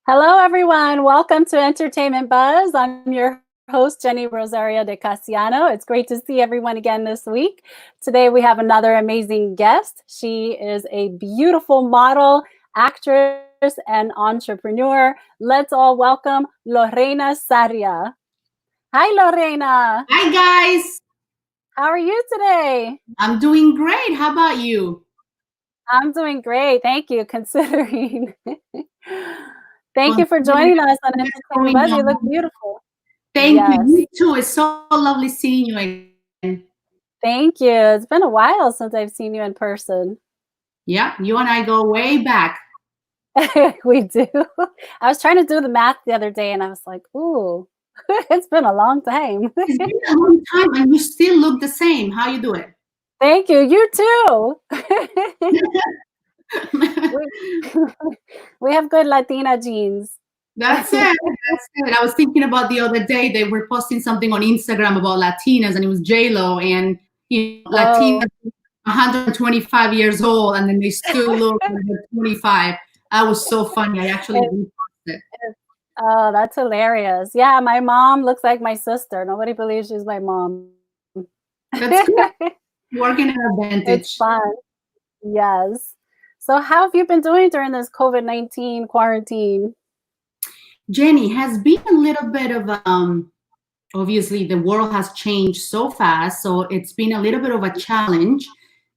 Hello, everyone. Welcome to Entertainment Buzz. I'm your host, Jenny Rosario de Casiano. It's great to see everyone again this week. Today, we have another amazing guest. She is a beautiful model, actress, and entrepreneur. Let's all welcome Lorena Sarria. Hi, Lorena. Hi, guys. How are you today? I'm doing great. How about you? I'm doing great. Thank you, considering. Thank you for joining us on Entertainment Buzz. You look beautiful. Thank Yes. you. You too. It's so lovely seeing you again. Thank you. It's been a while since I've seen you in person. Yeah, you and I go way back. We do. I was trying to do the math the other day and I was like, ooh, it's been a long time. It's been a long time and you still look the same. How you do it? Thank you. You too. We have good Latina genes. That's it. That's it. I was thinking about the other day, they were posting something on Instagram about Latinas and it was J-Lo and Latinas 125 years old and then they still look like they're 25. That was so funny. I actually reposted it. Oh, that's hilarious. Yeah, my mom looks like my sister. Nobody believes she's my mom. That's good. Working an advantage. It's fun. Yes. So how have you been doing during this COVID-19 quarantine? Jenny, has been a little bit of obviously the world has changed so fast, so it's been a little bit of a challenge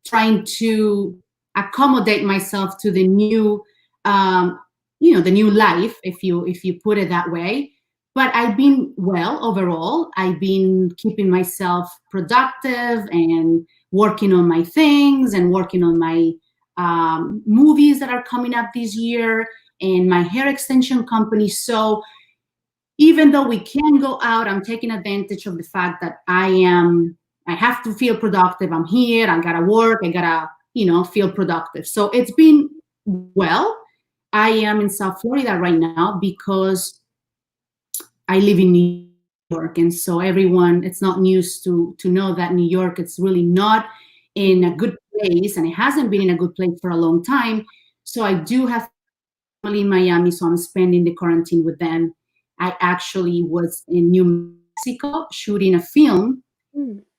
trying to accommodate myself to the new the new life, if you put it that way. But I've been well overall. I've been keeping myself productive and working on my things and working on my movies that are coming up this year and my hair extension company. So even though we can go out, I'm taking advantage of the fact that I have to feel productive. I'm here, I gotta work, I gotta, feel productive. So it's been well. I am in South Florida right now because I live in New York. And so everyone, it's not news to know that New York, it's really not in a good place and it hasn't been in a good place for a long time. So I do have family in Miami, so I'm spending the quarantine with them. I actually was in New Mexico shooting a film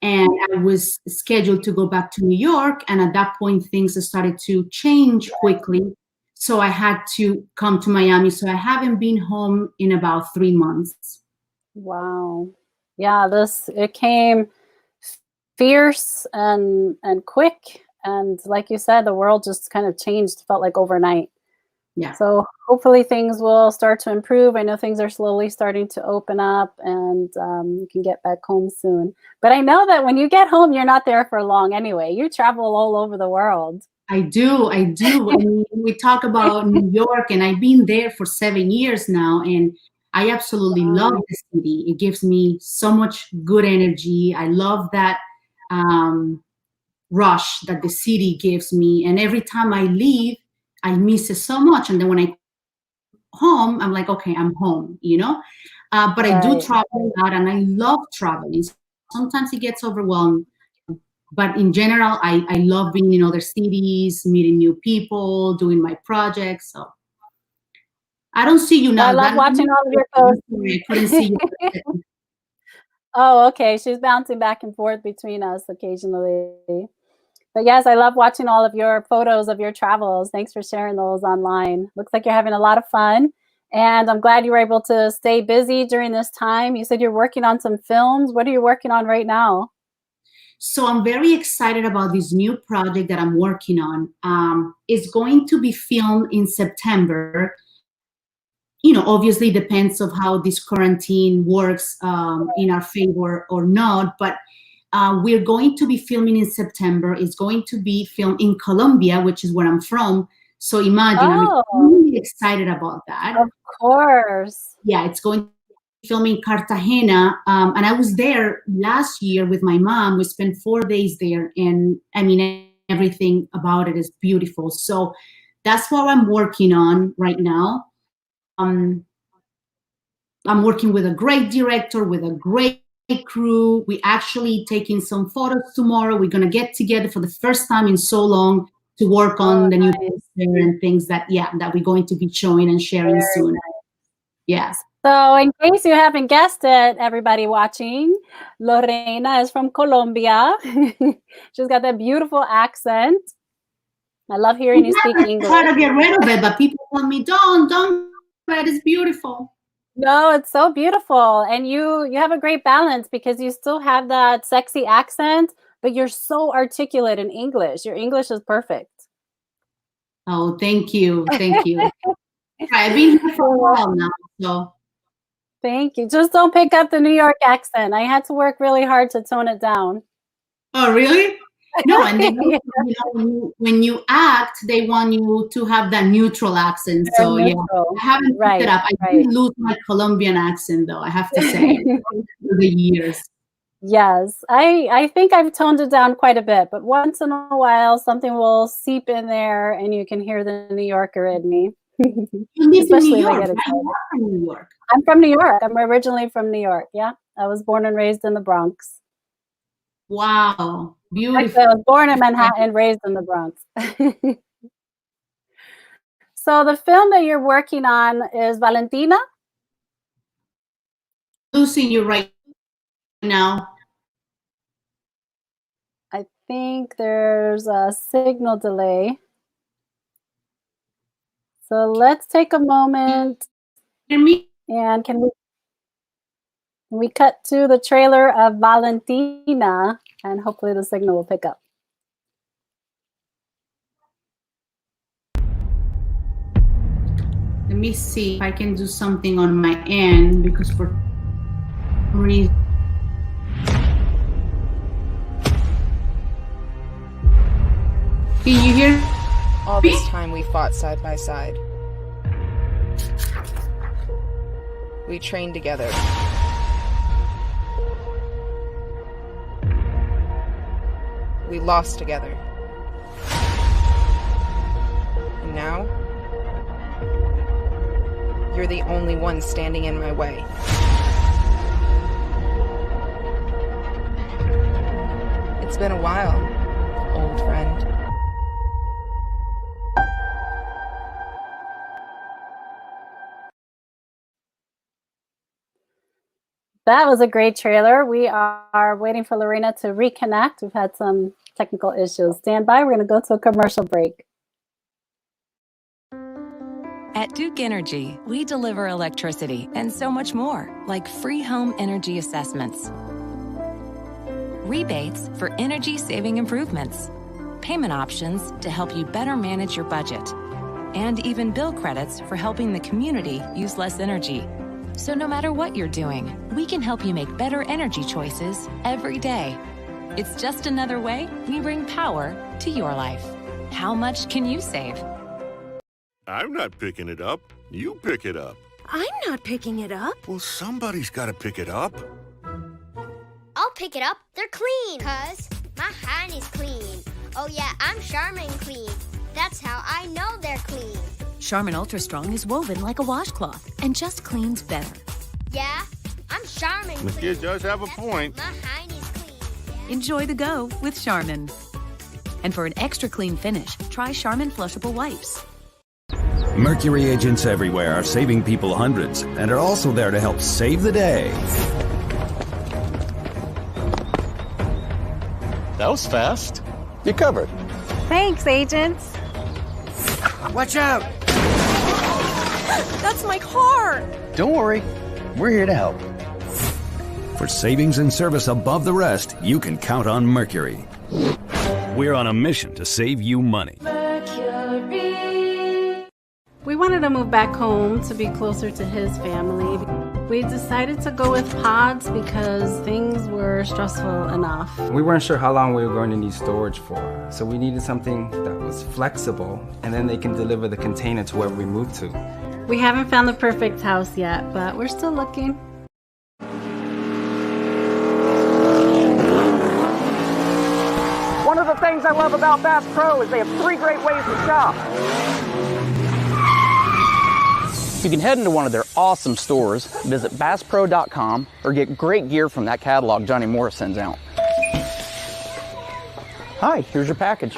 and I was scheduled to go back to New York. And at that point, things started to change quickly. So I had to come to Miami. So I haven't been home in about 3 months. Wow. Yeah, it came fierce and quick. And like you said, the world just kind of changed, felt like overnight. Yeah. So hopefully things will start to improve. I know things are slowly starting to open up and you can get back home soon. But I know that when you get home, you're not there for long anyway. You travel all over the world. I do. I mean, we talk about New York and I've been there for 7 years now and I absolutely love the city. It gives me so much good energy. I love that rush that the city gives me. And every time I leave, I miss it so much. And then when I home, I'm like, okay, I'm home, But I do travel a lot and I love traveling. Sometimes it gets overwhelmed. But in general, I love being in other cities, meeting new people, doing my projects. So I don't see you now. I love watching all of your posts. I couldn't see you. Oh, okay. She's bouncing back and forth between us occasionally. But yes, I love watching all of your photos of your travels. Thanks for sharing those online. Looks like you're having a lot of fun. And I'm glad you were able to stay busy during this time. You said you're working on some films. What are you working on right now? So I'm very excited about this new project that I'm working on. It's going to be filmed in September. Obviously depends of how this quarantine works in our favor or not. But we're going to be filming in September. It's going to be filmed in Colombia, which is where I'm from. So imagine, I'm really excited about that. Of course. Yeah, it's going to film in Cartagena, and I was there last year with my mom. We spent 4 days there, and I mean, everything about it is beautiful. So that's what I'm working on right now. I'm working with a great director, with a great crew. We actually taking some photos tomorrow. We're gonna get together for the first time in so long to work on the new poster and things that we're going to be showing and sharing soon. Yes. So in case you haven't guessed it, everybody watching, Lorena is from Colombia. She's got that beautiful accent. I love hearing you speak English. I try to get rid of it, but people tell me, don't, that is beautiful. No, it's so beautiful. And you have a great balance because you still have that sexy accent, but you're so articulate in English. Your English is perfect. Oh, thank you. Thank you. I've been here for a while now, so. Thank you. Just don't pick up the New York accent. I had to work really hard to tone it down. Oh, really? No, and they you know, when you act, they want you to have that neutral accent. So yeah, I haven't picked it up. I did lose my Colombian accent, though, I have to say, through the years. Yes, I think I've toned it down quite a bit, but once in a while, something will seep in there, and you can hear the New Yorker in me. You live Especially in New York, right? You're from New York. I'm from New York. I'm originally from New York. Yeah, I was born and raised in the Bronx. Wow, beautiful. I was born in Manhattan, raised in the Bronx. So the film that you're working on is Valentina? Losing you right now. I think there's a signal delay. So let's take a moment. Hear me? And can we cut to the trailer of Valentina, and hopefully the signal will pick up. Let me see if I can do something on my end, because for some reason. Can you hear? All this time we fought side by side. We trained together. We lost together. And now, you're the only one standing in my way. It's been a while, old friend. That was a great trailer. We are waiting for Lorena to reconnect. We've had some technical issues. Stand by. We're going to go to a commercial break. At Duke Energy, we deliver electricity and so much more, like free home energy assessments, rebates for energy-saving improvements, payment options to help you better manage your budget, and even bill credits for helping the community use less energy. So no matter what you're doing, we can help you make better energy choices every day. It's just another way we bring power to your life. How much can you save? I'm not picking it up. You pick it up. I'm not picking it up. Well, somebody's got to pick it up. I'll pick it up. They're clean. 'Cause my hand is clean. Oh yeah, I'm Charmin clean. That's how I know they're clean. Charmin Ultra Strong is woven like a washcloth and just cleans better. Yeah, I'm Charmin clean. The kid does have a point. My hand is clean. Yeah. Enjoy the go with Charmin. And for an extra clean finish, try Charmin Flushable Wipes. Mercury agents everywhere are saving people hundreds and are also there to help save the day. That was fast. You covered. Thanks, agents. Watch out! That's my car! Don't worry. We're here to help. For savings and service above the rest, you can count on Mercury. We're on a mission to save you money. We wanted to move back home to be closer to his family. We decided to go with pods because things were stressful enough. We weren't sure how long we were going to need storage for, so we needed something that was flexible, and then they can deliver the container to wherever we move to. We haven't found the perfect house yet, but we're still looking. One of the things I love about Bass Pro is they have 3 great ways to shop. You can head into one of their awesome stores, visit BassPro.com, or get great gear from that catalog Johnny Morris sends out. Hi, here's your package.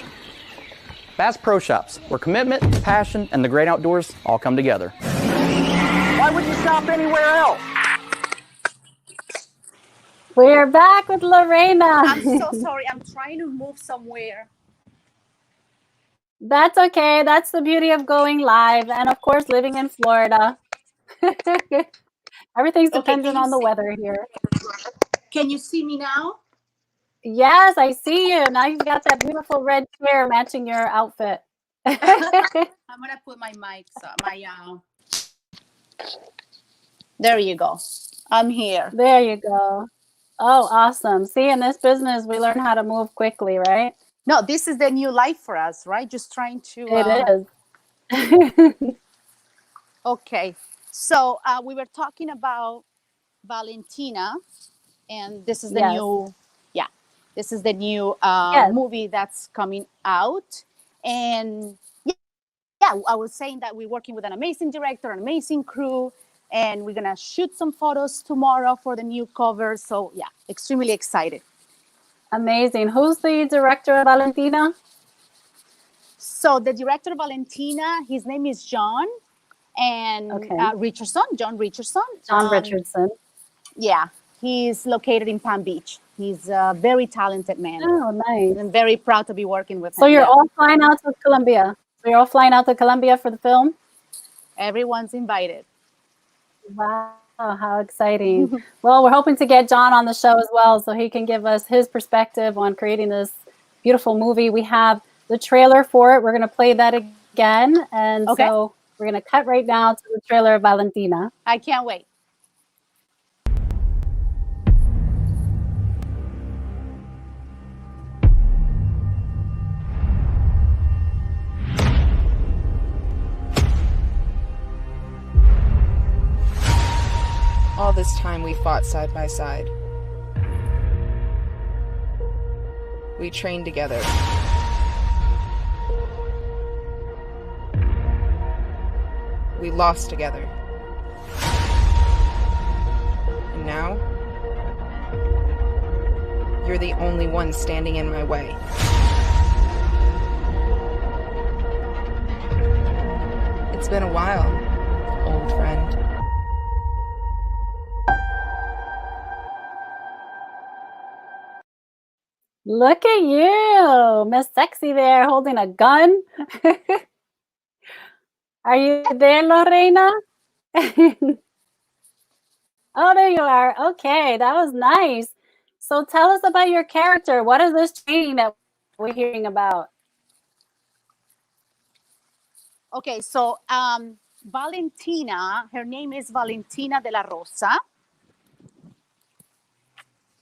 Bass Pro Shops, where commitment, passion, and the great outdoors all come together. Why would you shop anywhere else. We're back with Lorena. I'm so sorry. I'm trying to move somewhere. That's okay. That's the beauty of going live. And of course, living in Florida. Everything's dependent on the weather here. Can you see me now? Yes, I see you. Now you've got that beautiful red chair matching your outfit. I'm gonna put my mics up, There you go. I'm here. There you go. Oh, awesome. See, in this business, we learn how to move quickly, right? No, this is the new life for us, right? Just trying to. It is. Okay. So we were talking about Valentina, and this is the new, this is the new movie that's coming out. And yeah, I was saying that we're working with an amazing director, an amazing crew, and we're gonna shoot some photos tomorrow for the new cover. So yeah, extremely excited. Amazing. Who's the director of Valentina? So the director of Valentina, his name is John Richardson. John Richardson. Richardson. Yeah, he's located in Palm Beach. He's a very talented man. Oh, nice. I'm very proud to be working with him. So you're all flying out to Colombia. So you're all flying out to Colombia for the film? Everyone's invited. Wow, how exciting. Well, we're hoping to get John on the show as well so he can give us his perspective on creating this beautiful movie. We have the trailer for it. We're going to play that again. And so we're going to cut right now to the trailer of Valentina. I can't wait. All this time we fought side by side. We trained together. We lost together. And now, you're the only one standing in my way. It's been a while, old friend. Look at you, Miss Sexy there holding a gun. Are you there, Lorena? Oh, there you are. Okay, that was nice. So tell us about your character. What is this training that we're hearing about? Okay, so Valentina, her name is Valentina de la Rosa.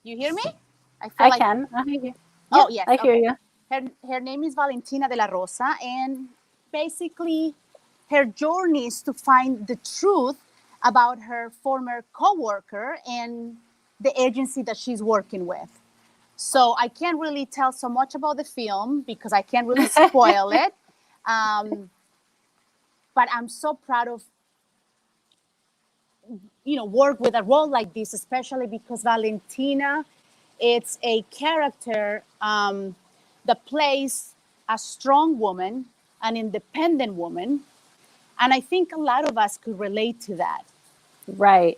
You hear me? I can. I hear you. Oh, yes. I hear you. Her name is Valentina de la Rosa, and basically her journey is to find the truth about her former co-worker and the agency that she's working with. So I can't really tell so much about the film because I can't really spoil it. But I'm so proud of, work with a role like this, especially because Valentina, it's a character that plays a strong woman, an independent woman. And I think a lot of us could relate to that. Right,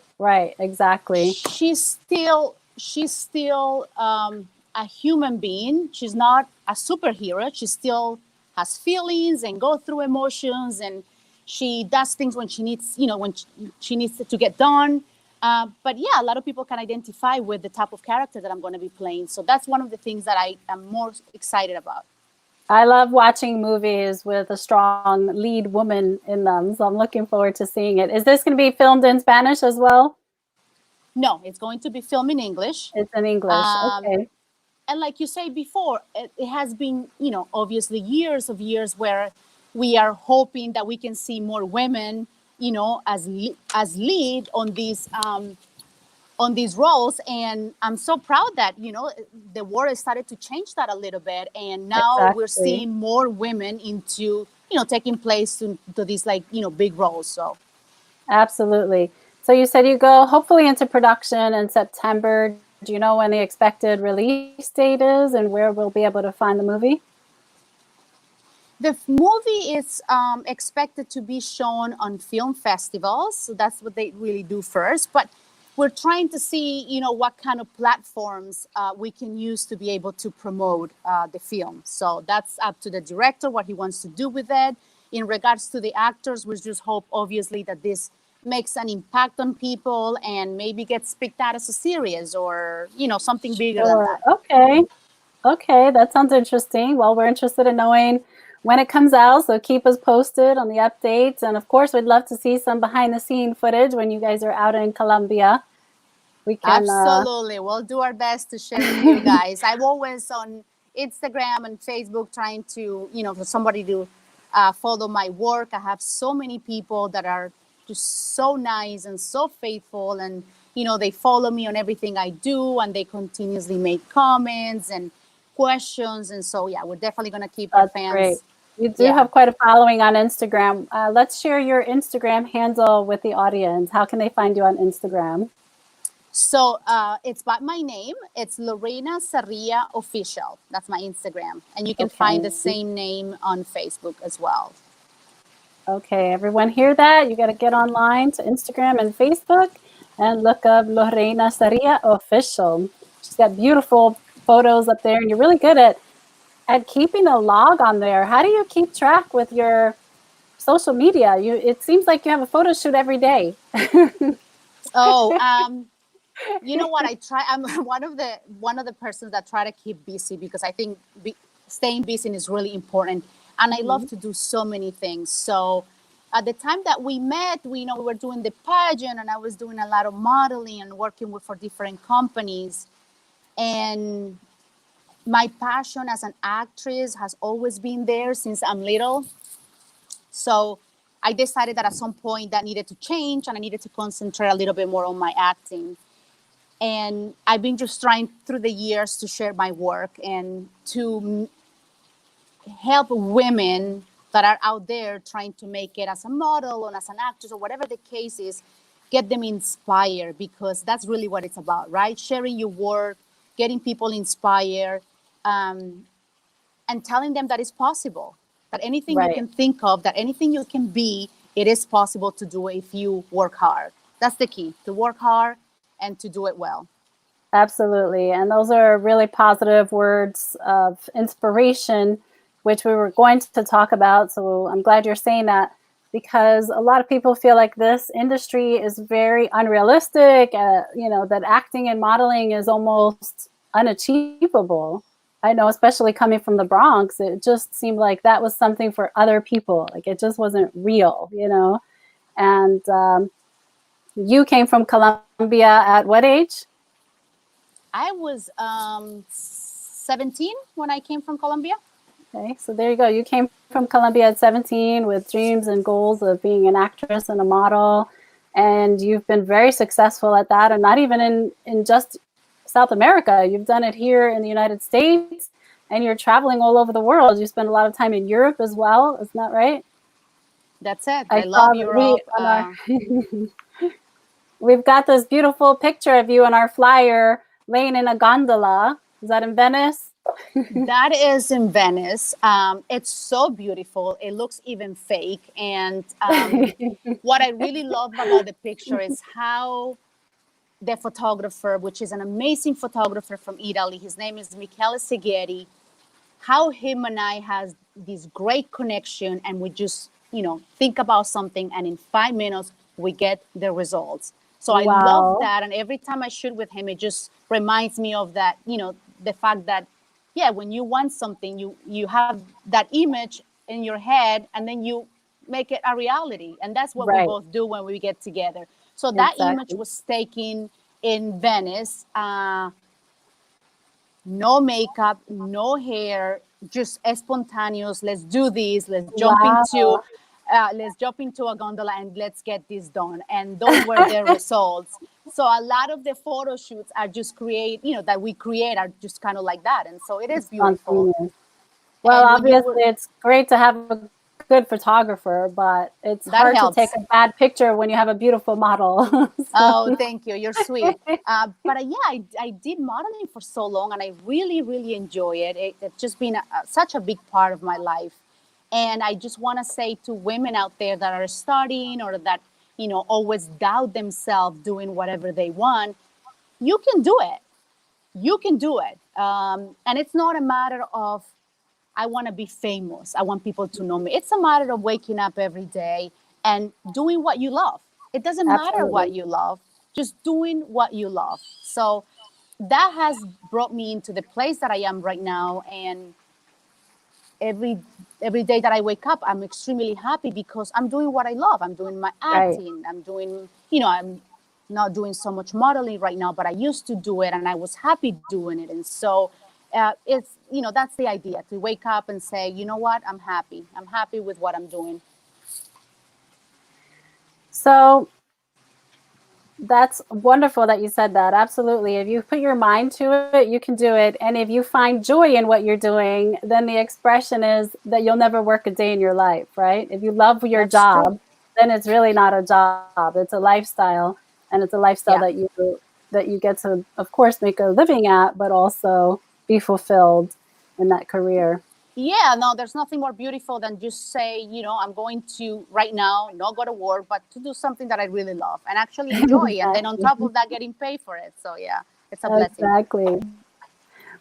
exactly. She's still a human being. She's not a superhero. She still has feelings and go through emotions, and she does things when she needs, when she needs to get done. But yeah, a lot of people can identify with the type of character that I'm going to be playing. So that's one of the things that I am more excited about. I love watching movies with a strong lead woman in them. So I'm looking forward to seeing it. Is this going to be filmed in Spanish as well? No, it's going to be filmed in English. It's in English. Okay. And like you say before, it has been, obviously years where we are hoping that we can see more women, as lead on these roles. And I'm so proud that, the world has started to change that a little bit. And now we're seeing more women into, taking place to these big roles. So. Absolutely. So you said you go hopefully into production in September. Do you know when the expected release date is and where we'll be able to find the movie? The movie is expected to be shown on film festivals. So that's what they really do first. But we're trying to see, what kind of platforms we can use to be able to promote the film. So that's up to the director, what he wants to do with it. In regards to the actors, we just hope, obviously, that this makes an impact on people and maybe gets picked out as a series or, something bigger than that. Okay, that sounds interesting. Well, we're interested in knowing when it comes out, so keep us posted on the updates. And of course, we'd love to see some behind the scene footage when you guys are out in Colombia. We can absolutely. We'll do our best to share with you guys. I'm always on Instagram and Facebook trying to, for somebody to follow my work. I have so many people that are just so nice and so faithful, and they follow me on everything I do, and they continuously make comments and questions. And so, yeah, we're definitely going to keep our fans. Great. You do have quite a following on Instagram. Let's share your Instagram handle with the audience. How can they find you on Instagram? So it's by my name. It's Lorena Sarria Official. That's my Instagram. And you can find the same name on Facebook as well. Okay, everyone hear that? You got to get online to Instagram and Facebook and look up Lorena Sarria Official. She's got beautiful photos up there, and you're really good at keeping a log on there. How do you keep track with your social media? It seems like you have a photo shoot every day. You know what? I'm one of the persons that try to keep busy, because I think staying busy is really important. And I love to do so many things. So at the time that we met, we were doing the pageant, and I was doing a lot of modeling and working for different companies. And my passion as an actress has always been there since I'm little. So I decided that at some point that needed to change, and I needed to concentrate a little bit more on my acting. And I've been just trying through the years to share my work and to help women that are out there trying to make it as a model or as an actress or whatever the case is, get them inspired, because that's really what it's about, right? Sharing your work, getting people inspired, and telling them that it's possible, that anything you can think of, that anything you can be, it is possible to do if you work hard. That's the key, to work hard and to do it well. Absolutely. And those are really positive words of inspiration, which we were going to talk about. So I'm glad you're saying that, because a lot of people feel like this industry is very unrealistic, that acting and modeling is almost unachievable. I know, especially coming from the Bronx, it just seemed like that was something for other people. Like it just wasn't real, And you came from Colombia at what age? I was 17 when I came from Colombia. Okay, so there you go. You came from Colombia at 17 with dreams and goals of being an actress and a model. And you've been very successful at that. And not even in just South America. You've done it here in the United States, and you're traveling all over the world. You spend a lot of time in Europe as well. Isn't that right? That's it. I love Europe. We've got this beautiful picture of you on our flyer laying in a gondola. Is that in Venice? That is in Venice. It's so beautiful. It looks even fake. And what I really love about the picture is how the photographer, which is an amazing photographer from Italy, his name is Michele Seghetti, how him and I has this great connection, and we just, think about something, and in 5 minutes we get the results. So I love that. And every time I shoot with him, it just reminds me of that, the fact that, when you want something, you have that image in your head, and then you make it a reality. And that's what we both do when we get together. So that image was taken in Venice, no makeup, no hair, just spontaneous. Let's do this. Let's jump into a gondola and let's get this done. And those were the results. So a lot of the photo shoots are just that we create are just kind of like that. And so it is beautiful. Well, obviously it's great to have a good photographer, but it's hard to take a bad picture when you have a beautiful model. Oh, thank you. You're sweet. But I did modeling for so long, and I really, really enjoy it. It's just been such a big part of my life. And I just want to say to women out there that are starting or that, always doubt themselves doing whatever they want, you can do it. You can do it. And it's not a matter of, I want to be famous. I want people to know me. It's a matter of waking up every day and doing what you love. It doesn't matter what you love, just doing what you love. So that has brought me into the place that I am right now. And every day that I wake up, I'm extremely happy because I'm doing what I love. I'm doing my acting. I'm doing, I'm not doing so much modeling right now, but I used to do it and I was happy doing it. And so it's, that's the idea, to wake up and say, you know what, I'm happy. I'm happy with what I'm doing. So that's wonderful that you said that. Absolutely. If you put your mind to it, you can do it. And if you find joy in what you're doing, then the expression is that you'll never work a day in your life, right? If you love your job, then it's really not a job. It's a lifestyle. And it's a lifestyle that you get to, of course, make a living at, but also be fulfilled in that career. Yeah, no, there's nothing more beautiful than just say, I'm going to right now not go to work, but to do something that I really love and actually enjoy. Exactly. And then on top of that, getting paid for it. So yeah, it's a blessing. Exactly.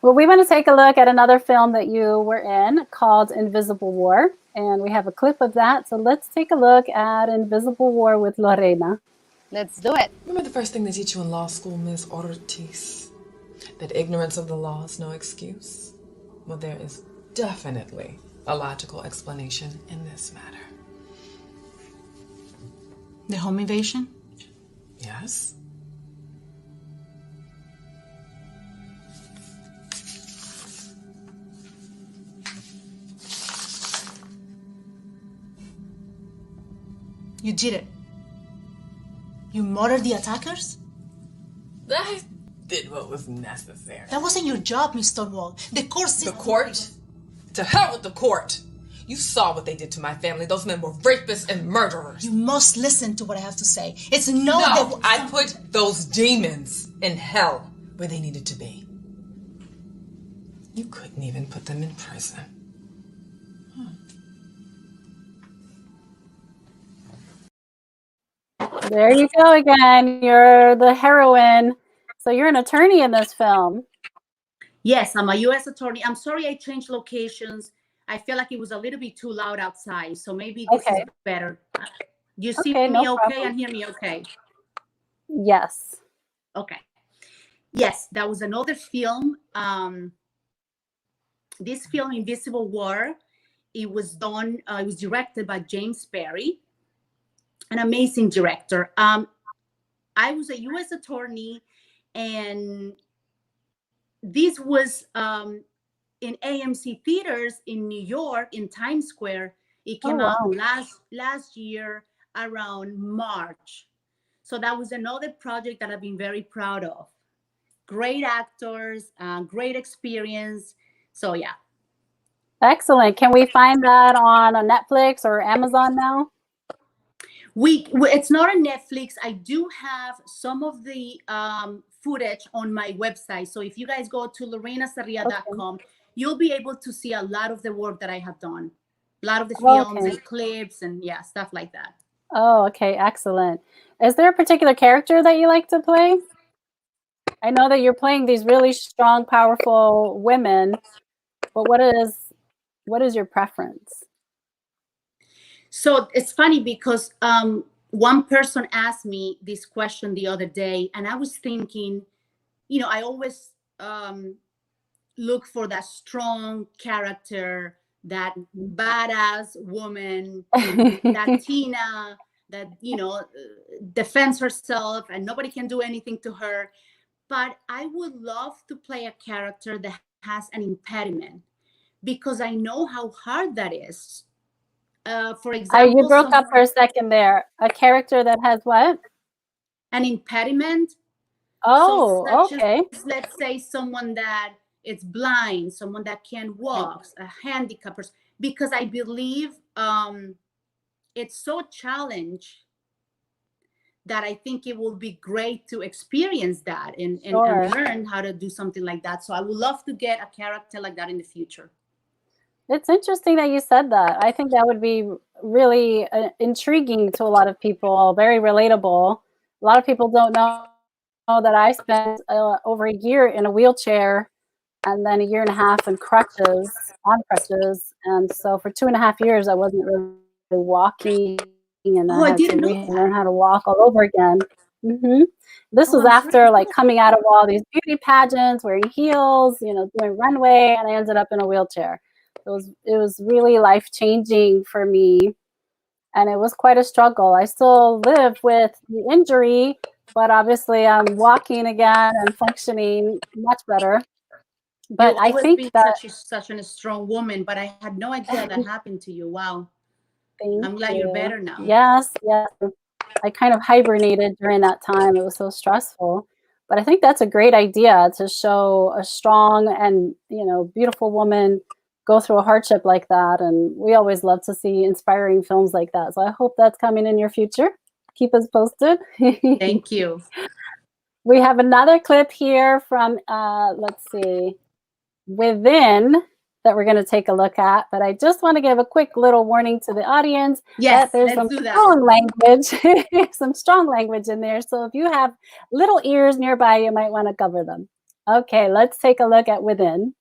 Well, we want to take a look at another film that you were in called Invisible War. And we have a clip of that. So let's take a look at Invisible War with Lorena. Let's do it. Remember the first thing they teach you in law school, Ms. Ortiz? That ignorance of the law is no excuse? Well, there is definitely a logical explanation in this matter. The home invasion? Yes. You did it. You murdered the attackers? I did what was necessary. That wasn't your job, Miss Stonewall. The court system... The court? To hell with the court! You saw what they did to my family. Those men were rapists and murderers. You must listen to what I have to say. It's I put those demons in hell where they needed to be. You couldn't even put them in prison. There you go again. You're the heroine. So you're an attorney in this film. Yes, I'm a U.S. attorney. I'm sorry I changed locations. I feel like it was a little bit too loud outside, so maybe this is better. You see me okay and hear me okay? Yes. Okay. Yes, that was another film. This film, Invisible War, it was directed by James Barry, an amazing director. I was a U.S. attorney, and this was in AMC theaters in New York, in Times Square. It came out last year around March. So that was another project that I've been very proud of. Great actors, great experience. So yeah. Excellent. Can we find that on a Netflix or Amazon now? It's not on Netflix. I do have some of the footage on my website. So if you guys go to lorenasarria.com, you'll be able to see a lot of the work that I have done. A lot of the films and clips and stuff like that. Oh, okay. Excellent. Is there a particular character that you like to play? I know that you're playing these really strong, powerful women, but what is your preference? So it's funny because one person asked me this question the other day, and I was thinking, I always look for that strong character, that badass woman, Latina, that, defends herself and nobody can do anything to her. But I would love to play a character that has an impediment, because I know how hard that is. For example, you broke up for a second there. A character that has what? An impediment. Oh, so okay. Let's say someone that is blind, someone that can't walk, a handicapped person, because I believe it's so challenging that I think it will be great to experience that and learn how to do something like that. So I would love to get a character like that in the future. It's interesting that you said that. I think that would be really intriguing to a lot of people, very relatable. A lot of people don't know that I spent over a year in a wheelchair and then a year and a half in crutches, on crutches. And so for 2.5 years, I wasn't really walking, and Oh, I I had to didn't know learn that. how to walk all over again. hmm This Oh, was I'm sorry after to like hear coming out of all these beauty pageants, wearing heels, doing runway, and I ended up in a wheelchair. It was really life changing for me, and it was quite a struggle. I still live with the injury, but obviously I'm walking again and functioning much better. But You'll I always think be that such a strong woman, but I had no idea that happened to you. Wow. thank I'm glad you're you. better now. Yes, yes. I kind of hibernated during that time. It was so stressful. But I think that's a great idea to show a strong and, beautiful woman go through a hardship like that. And we always love to see inspiring films like that. So I hope that's coming in your future. Keep us posted. Thank you. We have another clip here from, let's see, Within, that we're going to take a look at. But I just want to give a quick little warning to the audience Yes, that there's let's some do that. strong language, some strong language in there. So if you have little ears nearby, you might want to cover them. Okay, let's take a look at Within.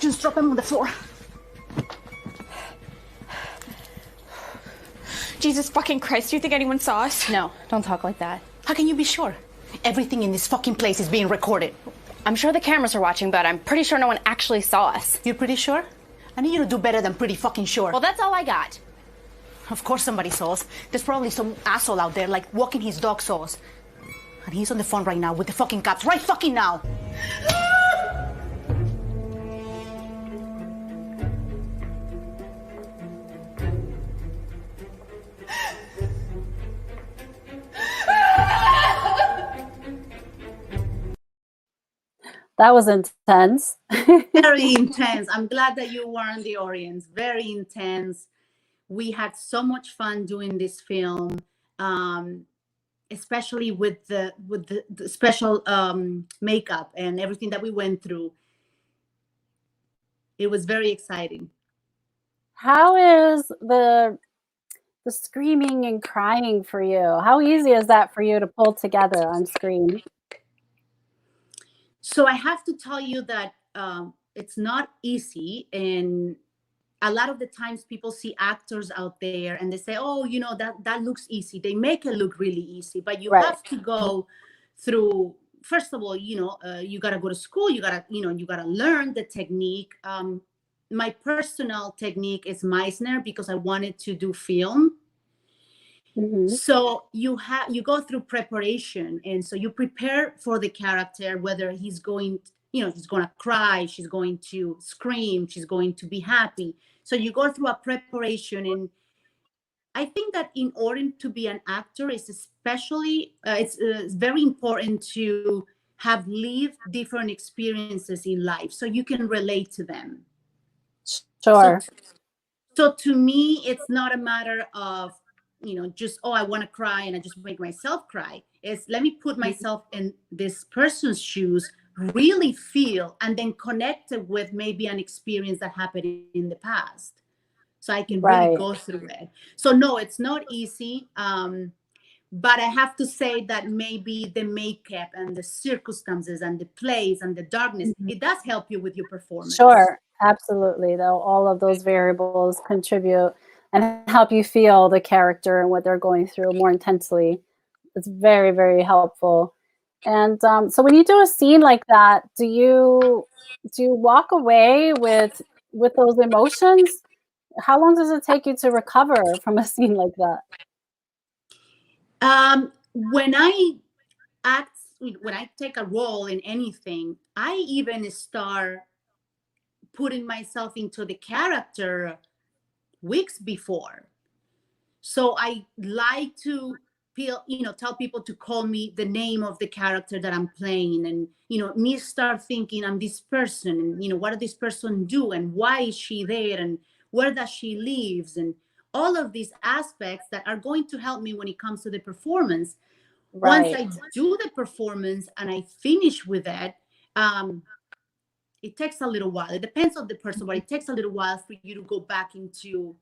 Just drop him on the floor. Jesus fucking Christ, do you think anyone saw us? No, don't talk like that. How can you be sure? Everything in this fucking place is being recorded. I'm sure the cameras are watching, but I'm pretty sure no one actually saw us. You're pretty sure? I need you to do better than pretty fucking sure. Well, that's all I got. Of course somebody saw us. There's probably some asshole out there, like, walking his dog saw us. And he's on the phone right now with the fucking cops. Right fucking now! That was intense. Very intense. I'm glad that you were in the audience. Very intense. We had so much fun doing this film, especially with the special makeup and everything that we went through. It was very exciting. How is the screaming and crying for you? How easy is that for you to pull together on screen? So I have to tell you that it's not easy. And a lot of the times people see actors out there and they say, oh, that looks easy. They make it look really easy, but you have to go through, first of all, you got to go to school. You got to learn the technique. My personal technique is Meisner because I wanted to do film. Mm-hmm. So you go through preparation, and so you prepare for the character, whether he's going to cry, she's going to scream, she's going to be happy. So you go through a preparation, and I think that in order to be an actor, it's especially it's very important to have lived different experiences in life so you can relate to them. Sure. So to me, it's not a matter of just, oh, I want to cry and I just make myself cry. It's let me put myself in this person's shoes, really feel, and then connect it with maybe an experience that happened in the past. So I can really go through it. So no, it's not easy. But I have to say that maybe the makeup and the circumstances and the place and the darkness, it does help you with your performance. Sure, absolutely. Though all of those variables contribute and help you feel the character and what they're going through more intensely. It's very, very helpful. And so when you do a scene like that, do you walk away with those emotions? How long does it take you to recover from a scene like that? When I take a role in anything, I even start putting myself into the character weeks before. So I like to tell people to call me the name of the character that I'm playing, and me start thinking I'm this person, and what does this person do, and why is she there, and where does she lives, and all of these aspects that are going to help me when it comes to the performance. Once I do the performance and I finish with it, it takes a little while. It depends on the person, but it takes a little while for you to go back into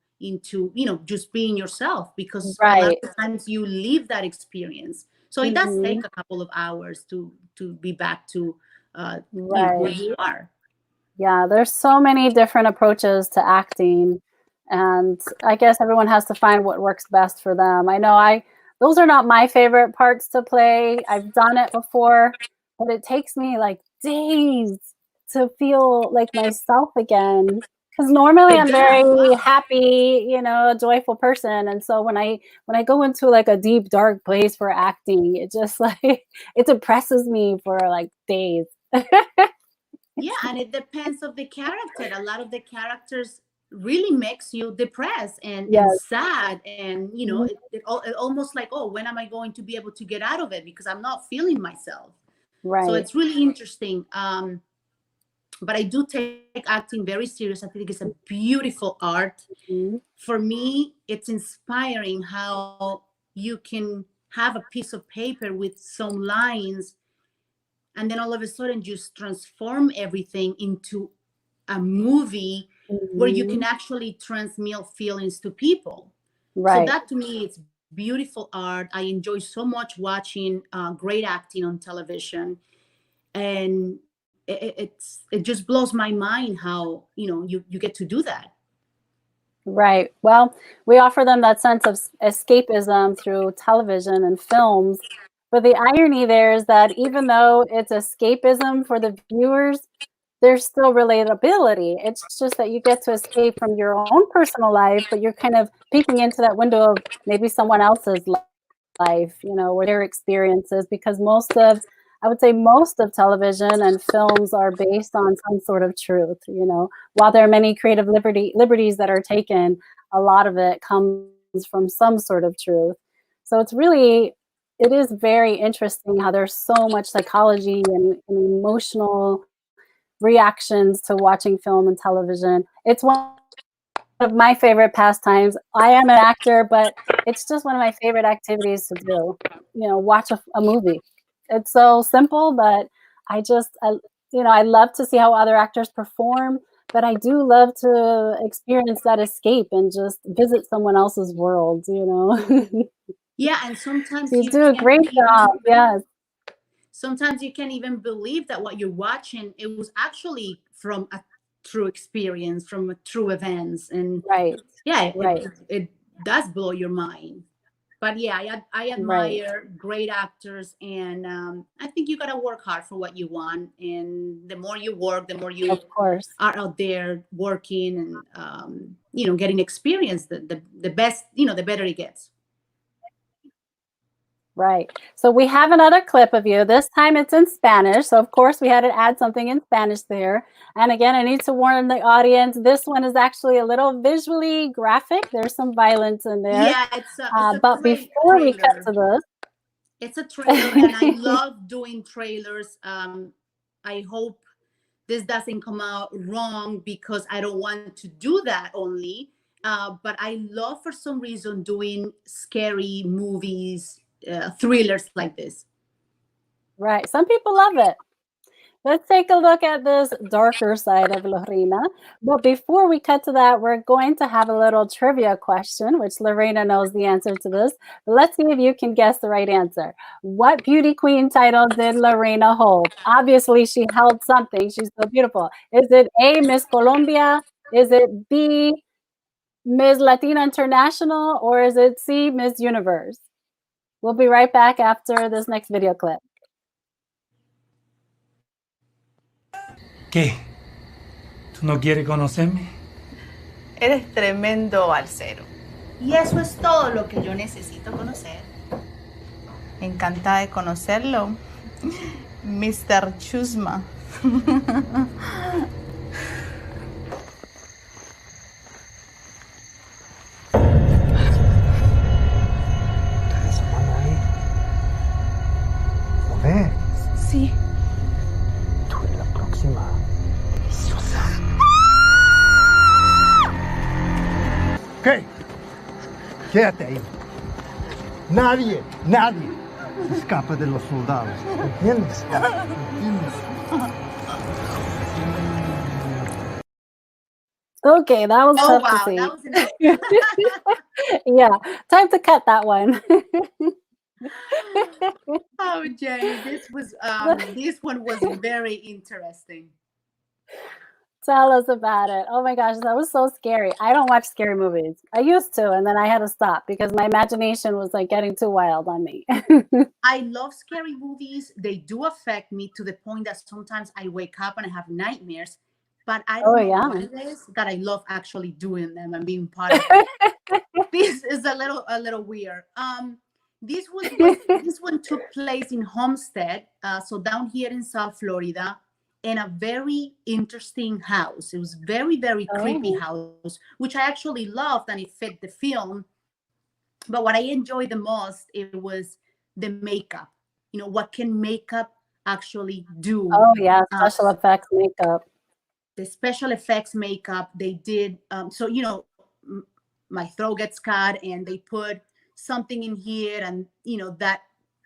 just being yourself, because a lot of times you leave that experience. So it does take a couple of hours to be back to who you are. Yeah, there's so many different approaches to acting, and I guess everyone has to find what works best for them. I know those are not my favorite parts to play. I've done it before, but it takes me like days to feel like myself again. Because normally I'm very happy, a joyful person, and so when I go into like a deep dark place for acting, it just like it depresses me for like days. Yeah, and it depends on the character. A lot of the characters really makes you depressed and sad, and it almost like, oh, when am I going to be able to get out of it, because I'm not feeling myself. So it's really interesting. But I do take acting very serious. I think it's a beautiful art. For me, it's inspiring how you can have a piece of paper with some lines, and then all of a sudden just transform everything into a movie where you can actually transmit feelings to people. So that to me, it's beautiful art. I enjoy so much watching great acting on television, and it just blows my mind how you get to do that. Right. Well, we offer them that sense of escapism through television and films. But the irony there is that even though it's escapism for the viewers, there's still relatability. It's just that you get to escape from your own personal life, but you're kind of peeking into that window of maybe someone else's life, or their experiences, because I would say most of television and films are based on some sort of truth. While there are many creative liberties that are taken, a lot of it comes from some sort of truth. So it is very interesting how there's so much psychology and emotional reactions to watching film and television. It's one of my favorite pastimes. I am an actor, but it's just one of my favorite activities to do, watch a movie. It's so simple, but I love to see how other actors perform, but I do love to experience that escape and just visit someone else's world, Yeah, and sometimes you do a great job. Yes. Sometimes you can't even believe that what you're watching, it was actually from a true experience, from a true events. And it does blow your mind. But yeah, I admire great actors, and I think you got to work hard for what you want. And the more you work, the more you are out there working and, getting experience, the best, the better it gets. Right. So we have another clip of you. This time it's in Spanish. So of course we had to add something in Spanish there. And again, I need to warn the audience, this one is actually a little visually graphic. There's some violence in there. Yeah, it's a but before we cut to this. It's a trailer, and I love doing trailers. I hope this doesn't come out wrong, because I don't want to do that only. But I love, for some reason, doing scary movies, thrillers like this. Right. Some people love it. Let's take a look at this darker side of Lorena. But before we cut to that, we're going to have a little trivia question, which Lorena knows the answer to this. But let's see if you can guess the right answer. What beauty queen title did Lorena hold? Obviously, she held something. She's so beautiful. Is it A, Miss Colombia? Is it B, Miss Latina International? Or is it C, Miss Universe? We'll be right back after this next video clip. ¿Qué? ¿Tú no quieres conocerme? Eres tremendo balsero. Y eso es todo lo que yo necesito conocer. Encantada de conocerlo, Mr. Chusma. Sí. Tú eres la próxima. Deliciosa. ¿Qué? Quédate ahí. Nadie se escapa de los soldados. ¿Entiendes? ¿Entiendes? Okay, that was Oh, tough wow, to see. that was enough. Yeah, time to cut that one. Oh, Jenny, this one was very interesting. Tell us about it. Oh my gosh, that was so scary. I don't watch scary movies. I used to, and then I had to stop because my imagination was like getting too wild on me. I love scary movies. They do affect me to the point that sometimes I wake up and I have nightmares, but I don't know what it is that I love actually doing them and being part of it. This is a little weird. This one took place in Homestead, so down here in South Florida, in a very interesting house. It was very, very creepy house, which I actually loved, and it fit the film. But what I enjoyed the most, it was the makeup. You know, what can makeup actually do? Oh yeah, special effects makeup. The special effects makeup they did. So, you know, my throat gets cut and they put something in here, and, you know, that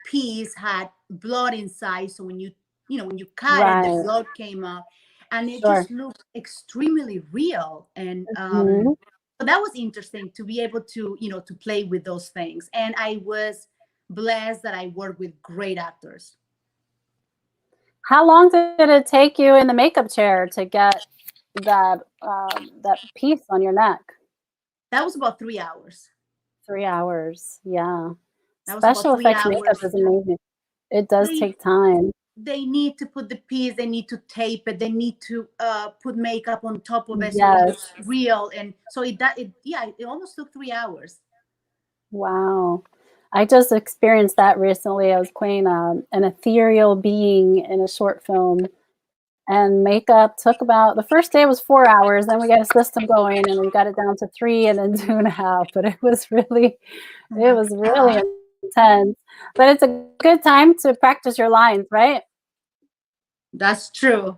piece had blood inside. So when you cut it, the blood came up, and it just looked extremely real. And so that was interesting to be able to, you know, to play with those things. And I was blessed that I worked with great actors. How long did it take you in the makeup chair to get that piece on your neck? That was about 3 hours. 3 hours, yeah. That was Special about 3 effects makeup hours. is amazing. It does take time. They need to put the piece, they need to tape it, they need to put makeup on top of it so Yes. it looks real. And so it almost took 3 hours. Wow. I just experienced that recently. I was playing an ethereal being in a short film, and makeup took about, the first day was 4 hours, then we got a system going and we got it down to 3 and then 2.5, but it was really intense. But it's a good time to practice your lines, right? That's true.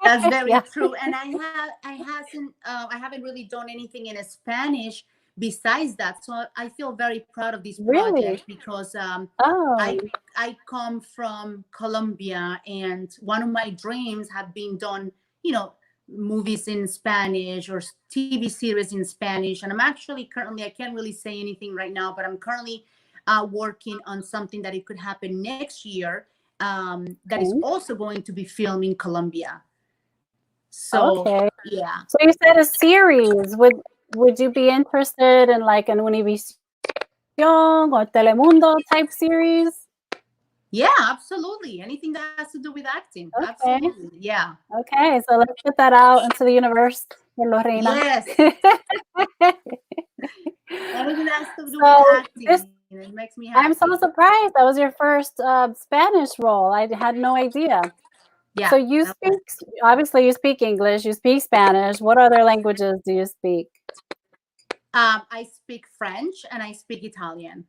That's very Yeah. true. And I haven't really done anything in Spanish besides that. So I feel very proud of this project because I come from Colombia, and one of my dreams have been done, you know, movies in Spanish or TV series in Spanish. And I'm actually currently, I can't really say anything right now, but I'm currently working on something that it could happen next year. That is also going to be filmed in Colombia. So yeah. So you said a series. Would you be interested in like an Univision or Telemundo type series? Yeah, absolutely. Anything that has to do with acting. Okay. Absolutely. Yeah. Okay, so let's put that out into the universe for Lorena. Yes. Anything that has to do with acting. It makes me happy. I'm so surprised. That was your first Spanish role. I had no idea. Yeah. So you speak, obviously you speak English, you speak Spanish. What other languages do you speak? I speak French and I speak Italian.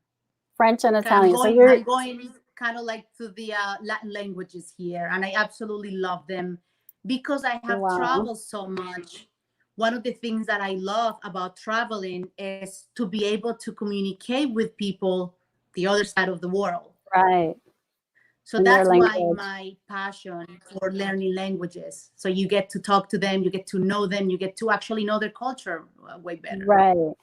French and Italian. I'm going kind of like to the Latin languages here, and I absolutely love them because I have traveled so much. One of the things that I love about traveling is to be able to communicate with people the other side of the world. Right. So that's why my passion for learning languages. So you get to talk to them, you get to know them, you get to actually know their culture way better. Right.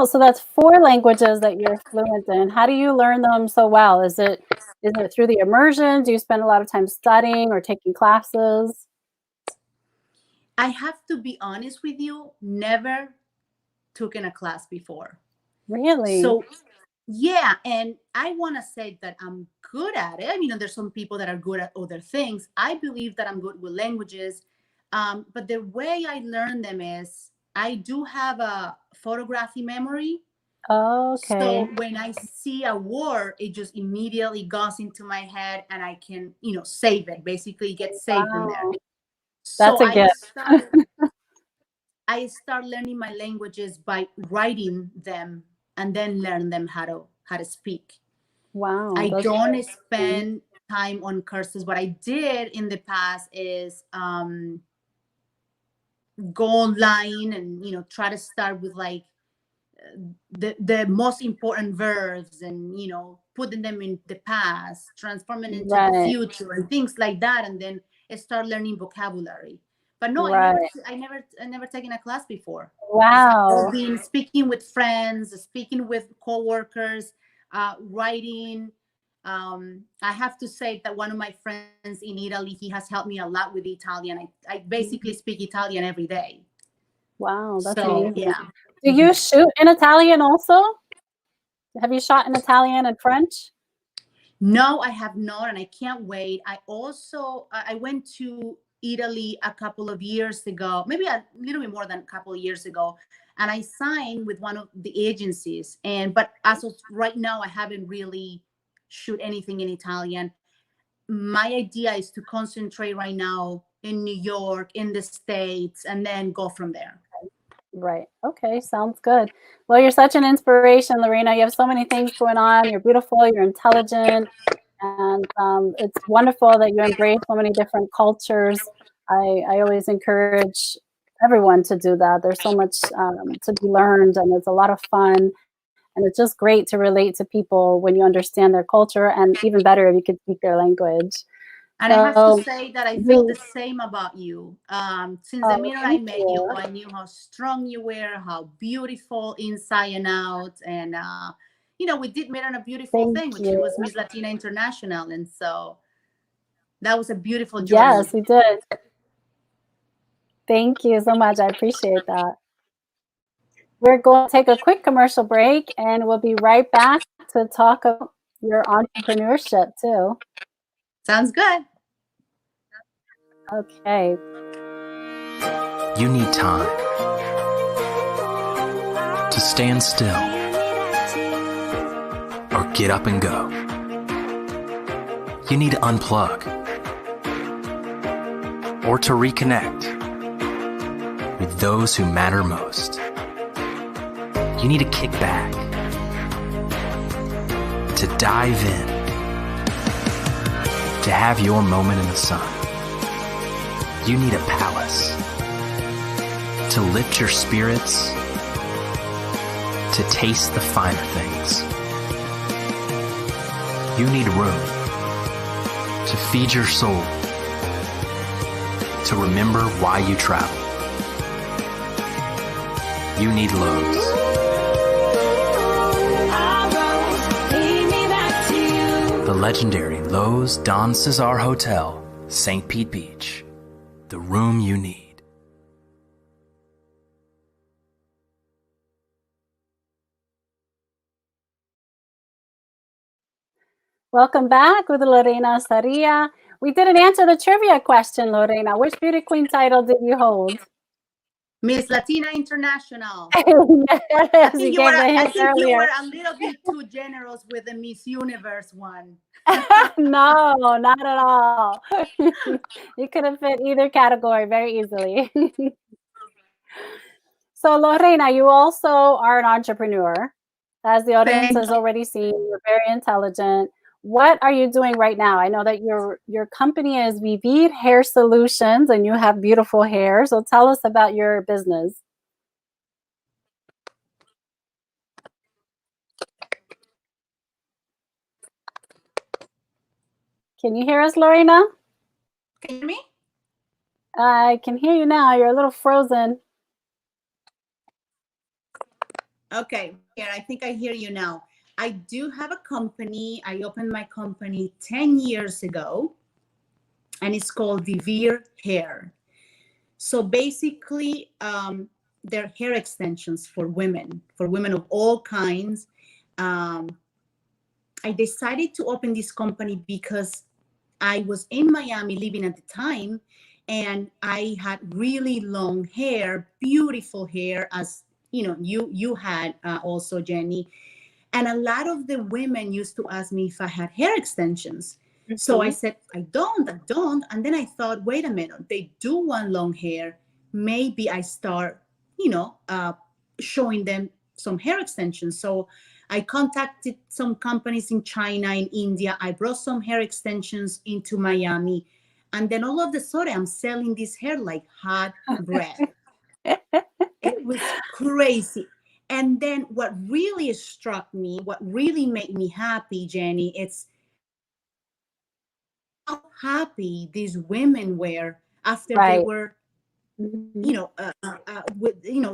So that's 4 languages that you're fluent in. How do you learn them so well? Is it through the immersion? Do you spend a lot of time studying or taking classes? I have to be honest with you, never took in a class before. Really? So yeah, and I want to say that I'm good at it. I mean, there's some people that are good at other things. I believe that I'm good with languages, but the way I learn them is I do have a photography memory. Okay. So when I see a word, it just immediately goes into my head, and I can, you know, save it. Basically, get saved in there. That's a gift. I start learning my languages by writing them and then learn them how to speak. Wow. I don't spend time on courses. What I did in the past is go online and, you know, try to start with like the most important verbs, and putting them in the past, transforming into the Right. future, and things like that, and then start learning vocabulary. But no, Right. I never taken a class before. Wow. I've been speaking with friends, speaking with coworkers, writing. I have to say that one of my friends in Italy, he has helped me a lot with Italian. I basically speak Italian every day. Wow, that's So, amazing. yeah. Do you shoot in Italian also? Have you shot in Italian and French? No, I have not, and I can't wait. I went to Italy a couple of years ago, maybe a little bit more than a couple of years ago, and I signed with one of the agencies. But as of right now, I haven't really shoot anything in Italian. My idea is to concentrate right now in New York, in the States, and then go from there. Right. Okay. Sounds good. Well, you're such an inspiration, Lorena. You have so many things going on. You're beautiful. You're intelligent. And it's wonderful that you embrace so many different cultures. I always encourage everyone to do that. There's so much to be learned, and it's a lot of fun. And it's just great to relate to people when you understand their culture, and even better if you can speak their language. And I have to say that I feel the same about you. Since the minute I met you, I knew how strong you were, how beautiful inside and out. And, we did meet on a beautiful thing, which was Miss Latina International. And so that was a beautiful journey. Yes, we did. Thank you so much. I appreciate that. We're going to take a quick commercial break, and we'll be right back to talk about your entrepreneurship too. Sounds good. Okay. You need time to stand still or get up and go. You need to unplug or to reconnect with those who matter most. You need to kick back, to dive in, to have your moment in the sun. You need a palace to lift your spirits, to taste the finer things. You need room to feed your soul, to remember why you travel. You need Lowe's. The legendary Lowe's Don Cesar Hotel, St. Pete Beach. The room you need. Welcome back with Lorena Sarria. We didn't answer the trivia question, Lorena. Which beauty queen title did you hold? Miss Latina International. Yes, I think you were earlier. a little bit too generous with the Miss Universe one. No, not at all. You could have fit either category very easily. So, Lorena, you also are an entrepreneur. As the audience has already seen, you're very intelligent. What are you doing right now? I know that your company is Vivir Hair Solutions, and you have beautiful hair. So tell us about your business. Can you hear us, Lorena? Can you hear me? I can hear you now. You're a little frozen. Okay, here, I think I hear you now. I do have a company. I opened my company 10 years ago, and it's called Vivir Hair. So basically, they're hair extensions for women of all kinds. I decided to open this company because I was in Miami living at the time, and I had really long hair, beautiful hair, as you had also, Jenny. And a lot of the women used to ask me if I had hair extensions. Mm-hmm. So I said, I don't. And then I thought, wait a minute, they do want long hair. Maybe I start, showing them some hair extensions. So I contacted some companies in China, in India. I brought some hair extensions into Miami. And then all of a sudden, I'm selling this hair like hot bread. It was crazy. And then what really struck me, what really made me happy, Jenny, it's how happy these women were after they Right. were,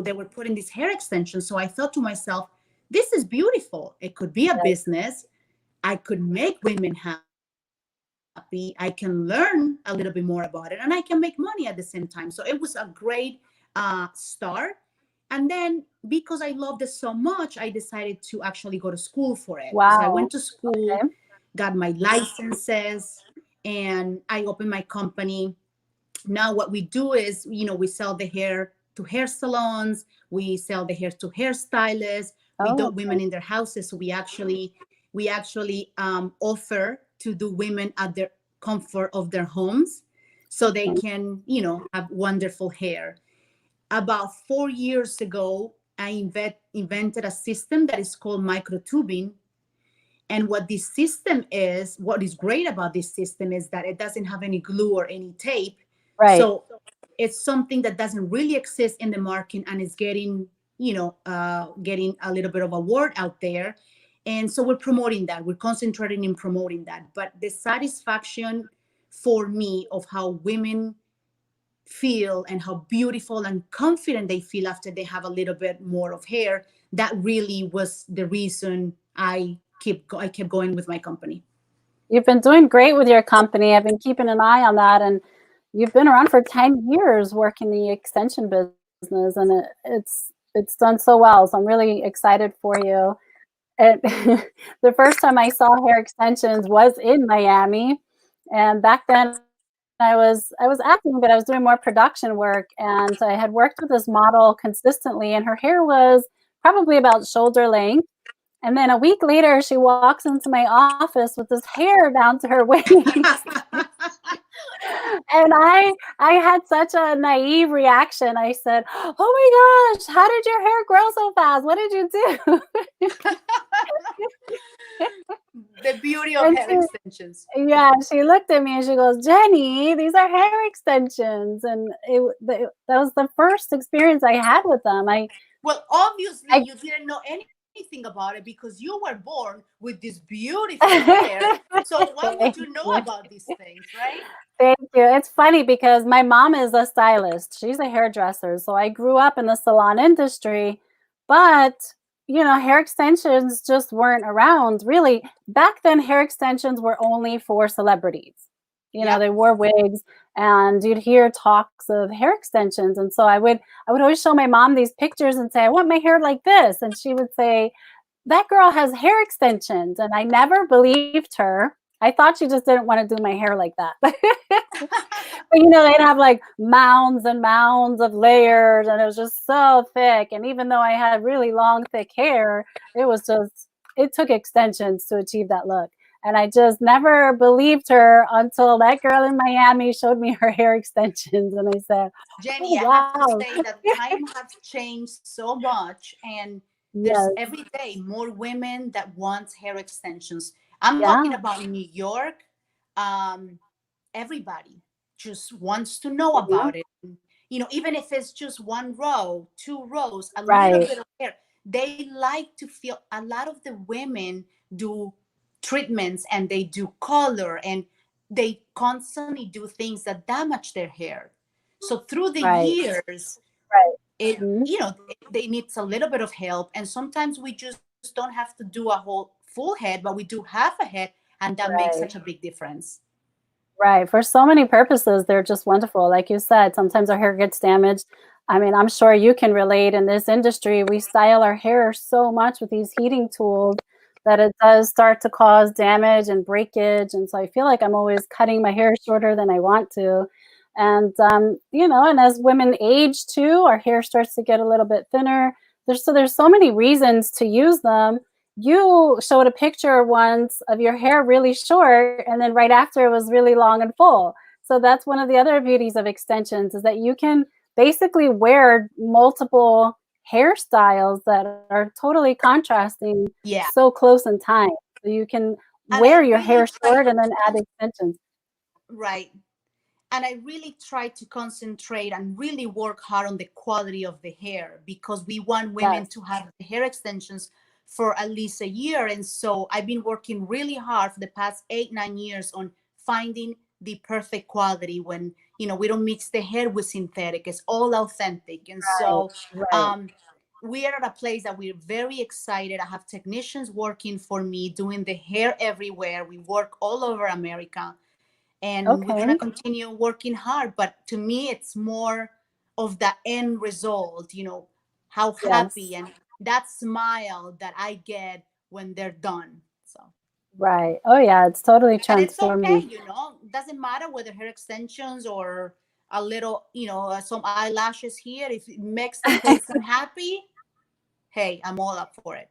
they were putting these hair extensions. So I thought to myself, this is beautiful. It could be a business. I could make women happy. I can learn a little bit more about it, and I can make money at the same time. So it was a great start. And then because I loved it so much, I decided to actually go to school for it. So I Wow. went to school, got my licenses, and I opened my company. Now what we do is, we sell the hair to hair salons, we sell the hair to hairstylists, we do women in their houses. So we actually offer to do women at their comfort of their homes, so they can have wonderful hair. About 4 years ago, I invented a system that is called microtubing. And what this system is, what is great about this system is that it doesn't have any glue or any tape. Right. So it's something that doesn't really exist in the market, and it's getting a little bit of a word out there. And so we're promoting that. We're concentrating in promoting that. But the satisfaction for me of how women feel and how beautiful and confident they feel after they have a little bit more of hair, that really was the reason I kept going with my company. You've been doing great with your company. I've been keeping an eye on that, and you've been around for 10 years working the extension business, and it's done so well. So I'm really excited for you. And the first time I saw hair extensions was in Miami, and back then I was acting, but I was doing more production work, and I had worked with this model consistently, and her hair was probably about shoulder length. And then a week later, she walks into my office with this hair down to her waist. And I had such a naive reaction. I said, "Oh my gosh, how did your hair grow so fast? What did you do?" The beauty of hair extensions. Yeah, she looked at me and she goes, "Jenny, these are hair extensions." And that was the first experience I had with them. Well, obviously you didn't know anything about it because you were born with this beautiful hair. So what would you know about these things, right? Thank you. It's funny because my mom is a stylist. She's a hairdresser. So I grew up in the salon industry, but hair extensions just weren't around really. Back then, hair extensions were only for celebrities. They wore wigs, and you'd hear talks of hair extensions. And so I would always show my mom these pictures and say, "I want my hair like this." And she would say, "That girl has hair extensions." And I never believed her. I thought she just didn't want to do my hair like that. But they'd have like mounds and mounds of layers, and it was just so thick. And even though I had really long, thick hair, it took extensions to achieve that look. And I just never believed her until that girl in Miami showed me her hair extensions. And I said, Jenny, "Oh, I have wow." to say that time has changed so much, and there's every day more women that want hair extensions. I'm talking about New York. Everybody just wants to know about it. Even if it's just 1 row, 2 rows, a little bit of hair. They like to feel. A lot of the women do treatments, and they do color, and they constantly do things that damage their hair. So through the years, they need a little bit of help. And sometimes we just don't have to do a whole full head, but we do half a head, and that makes such a big difference. Right. For so many purposes, they're just wonderful. Like you said, sometimes our hair gets damaged. I mean, I'm sure you can relate. In this industry, we style our hair so much with these heating tools that it does start to cause damage and breakage. And so I feel like I'm always cutting my hair shorter than I want to. And, and as women age too, our hair starts to get a little bit thinner. There's so many reasons to use them. You showed a picture once of your hair really short, and then right after it was really long and full. So that's one of the other beauties of extensions, is that you can basically wear multiple hairstyles that are totally contrasting so close in time. So you can wear your hair short and then add extensions. Right. And I really try to concentrate and really work hard on the quality of the hair, because we want women to have the hair extensions for at least a year. And so I've been working really hard for the past 8-9 years on finding the perfect quality, when, you know, we don't mix the hair with synthetic. It's all authentic. And so we are at a place that we're very excited. I have technicians working for me, doing the hair everywhere. We work all over America. And we're going to continue working hard. But to me, it's more of the end result, you know, how happy and that smile that I get when they're done. So. Right. Oh, yeah. It's totally And it's okay, transforming. you know, doesn't matter whether hair extensions or a little, you know, some eyelashes here. If it makes the person happy, hey, I'm all up for it.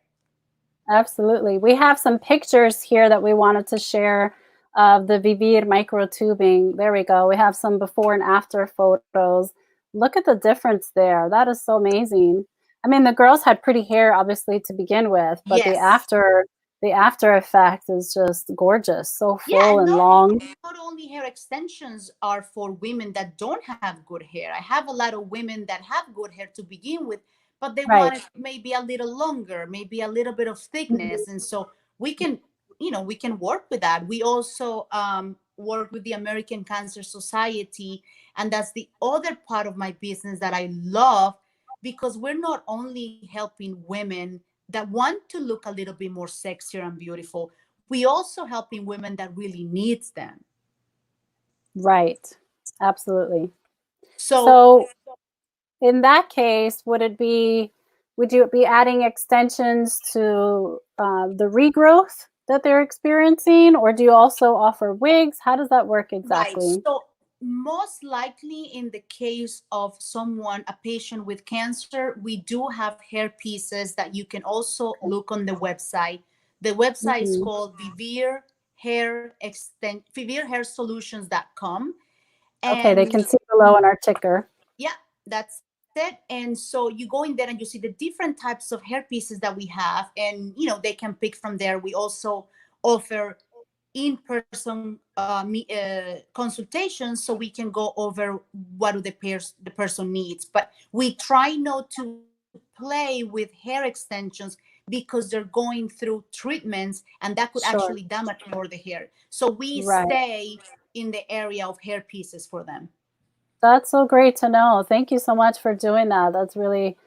Absolutely. We have some pictures here that we wanted to share of the Vivir microtubing. There we go. We have some before and after photos. Look at the difference there. That is so amazing. I mean, the girls had pretty hair, obviously, to begin with, but the after effect is just gorgeous. So full and long. Not only hair extensions are for women that don't have good hair. I have a lot of women that have good hair to begin with, but they want it maybe a little longer, maybe a little bit of thickness. And so we can, you know, we can work with that. We also work with the American Cancer Society. And that's the other part of my business that I love, because we're not only helping women that want to look a little bit more sexier and beautiful, we also helping women that really needs them. Right. Absolutely. So in that case, would you be adding extensions to the regrowth that they're experiencing, or do you also offer wigs? How does that work exactly? Right. So most likely in the case of someone, a patient with cancer, we do have hair pieces that you can also look on the website. The website is called vivirhairsolutions.com. Okay, they can see below on our ticker. Yeah, that's it. And so you go in there and you see the different types of hair pieces that we have, and you know, they can pick from there. We also offer in-person consultations, so we can go over what do the person needs. But we try not to play with hair extensions, because they're going through treatments and that could actually damage more the hair. So we stay in the area of hair pieces for them. That's so great to know. Thank you so much for doing that. That's really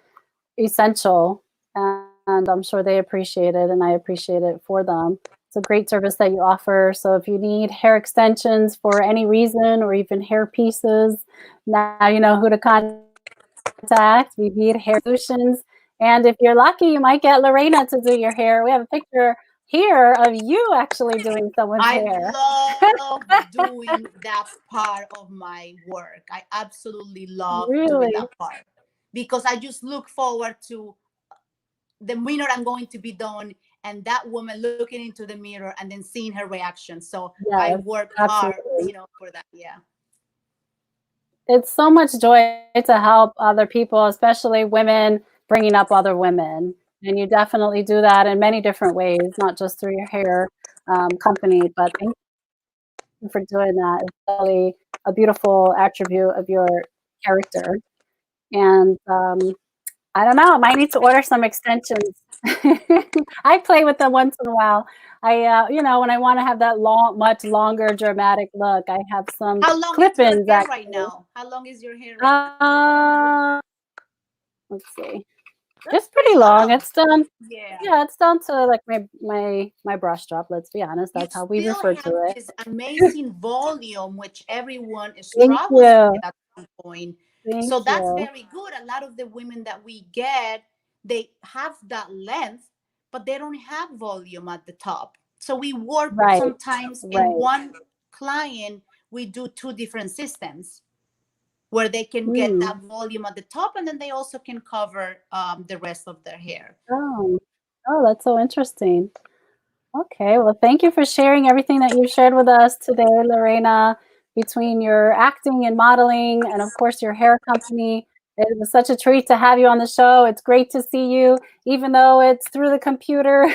essential, and I'm sure they appreciate it, and I appreciate it for them. It's a great service that you offer. So if you need hair extensions for any reason, or even hair pieces, now you know who to contact. We need Hair Solutions. And if you're lucky, you might get Lorena to do your hair. We have a picture here of you actually doing someone's hair. I love doing that part of my work. I absolutely love doing that part, because I just look forward to the minute I'm going to be done, and that woman looking into the mirror and then seeing her reaction. So I work hard, you know, for that. Yeah. It's so much joy to help other people, especially women, bringing up other women. And you definitely do that in many different ways, not just through your hair company, but thank you for doing that. It's really a beautiful attribute of your character. And I don't know, I might need to order some extensions. I play with them once in a while. You know, when I want to have that much longer, dramatic look, I have some clip-ins. Right now, how long is your hair right now? Let's see. It's pretty long. It's done. Yeah, it's down to like my brush strap. Let's be honest. That's how we refer to it. This amazing volume, which everyone is struggling with at some point. So that's very good. A lot of the women that we get, they have that length, but they don't have volume at the top. So we work sometimes in one client, we do 2 different systems where they can get that volume at the top, and then they also can cover the rest of their hair. Oh, that's so interesting. Okay, well, thank you for sharing everything that you shared with us today, Lorena, between your acting and modeling and, of course, your hair company. It was such a treat to have you on the show. It's great to see you, even though it's through the computer.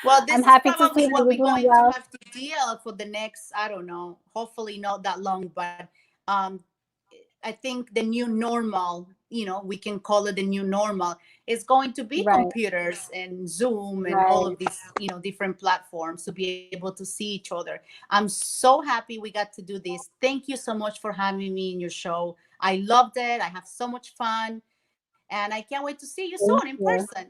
Well, this I'm is happy to probably see that what you're we're doing going to well. have to deal for the next, I don't know, hopefully not that long, but um, I think the new normal, we can call it the new normal, is going to be Right, computers and Zoom and all right. of these, different platforms to be able to see each other. I'm so happy we got to do this. Thank you so much for having me in your show. I loved it. I have so much fun. And I can't wait to see you Thank soon in you. person.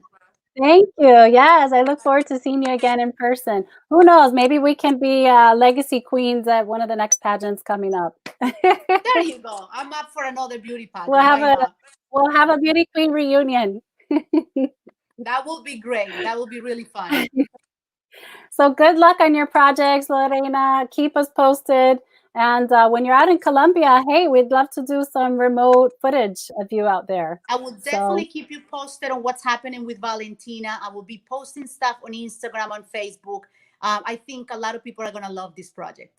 Thank you. Yes, I look forward to seeing you again in person. Who knows? Maybe we can be legacy queens at one of the next pageants coming up. There you go. I'm up for another beauty We'll pageant. have Why a not? we'll have a beauty queen reunion. That will be great. That will be really fun. So good luck on your projects, Lorena. Keep us posted. And when you're out in Colombia, hey, we'd love to do some remote footage of you out there. I will So definitely keep you posted on what's happening with Valentina. I will be posting stuff on Instagram, on Facebook. I think a lot of people are going to love this project.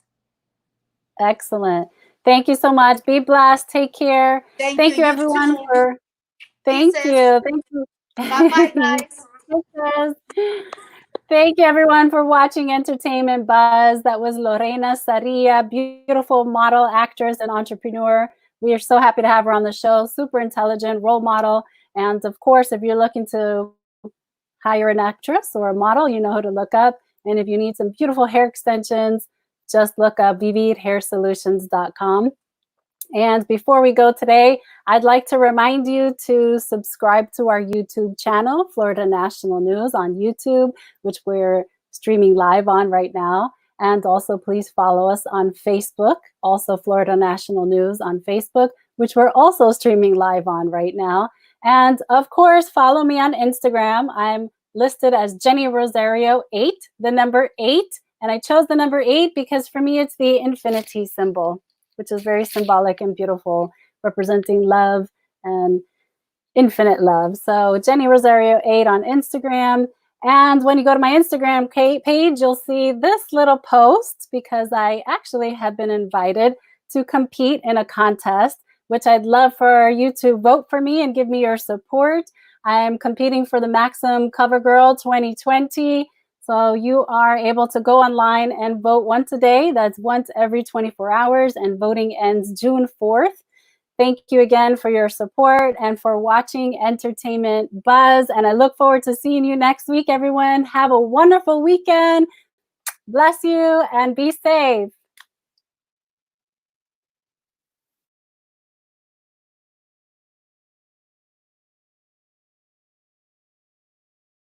excellent. Thank you so much. Be blessed. Take care. Thank you. Thank you, You everyone, too. for. Thank Kisses. you. Thank you. Bye-bye, guys. Kisses. Thank you, everyone, for watching Entertainment Buzz. That was Lorena Sarria, beautiful model, actress, and entrepreneur. We are so happy to have her on the show. Super intelligent, role model. And of course, if you're looking to hire an actress or a model, you know who to look up. And if you need some beautiful hair extensions, just look up vividhairsolutions.com. And before we go today, I'd like to remind you to subscribe to our YouTube channel, Florida National News on YouTube, which we're streaming live on right now. And also please follow us on Facebook, also Florida National News on Facebook, which we're also streaming live on right now. And of course, follow me on Instagram. I'm listed as Jenny Rosario 8, the number 8. And I chose the number 8 because for me, it's the infinity symbol, which is very symbolic and beautiful, representing love and infinite love. So Jenny Rosario 8 on Instagram. And when you go to my Instagram page, you'll see this little post because I actually have been invited to compete in a contest, which I'd love for you to vote for me and give me your support. I'm competing for the Maxim Cover Girl 2020. So you are able to go online and vote once a day. That's once every 24 hours, and voting ends June 4th. Thank you again for your support and for watching Entertainment Buzz. And I look forward to seeing you next week, everyone. Have a wonderful weekend. Bless you and be safe.